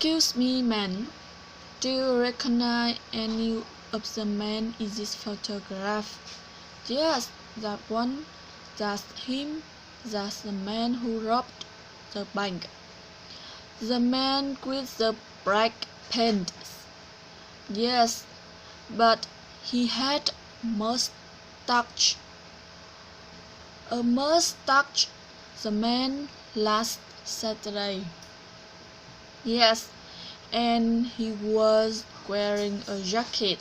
Excuse me, man. Do you recognize any of the men in this photograph? Yes, that one. That's him. That's the man who robbed the bank. The man with the black pants. Yes, but he had mustache. A mustache. The man last Saturday. Yes, and he was wearing a jacket.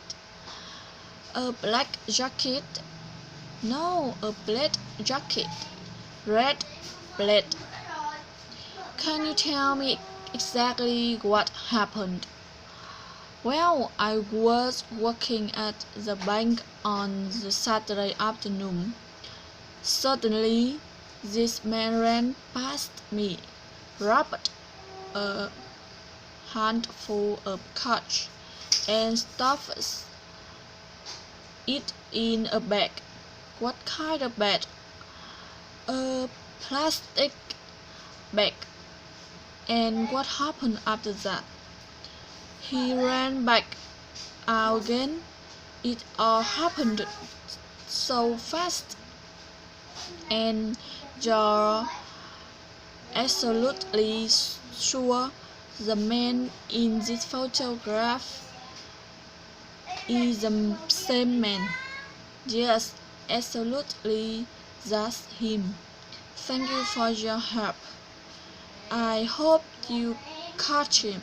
A black jacket? No, a black jacket. Red plaid. Can you tell me exactly what happened? Well, I was working at the bank on the Saturday afternoon. Suddenly, this man ran past me, grabbed a handful of cash, and stuffed it in a bag. What kind of bag? A plastic bag. And what happened after that? He ran back out again. It all happened so fast. And you're absolutely sure the man in this photograph is the same man? Yes, absolutely, that's him. Thank you for your help. I hope you catch him.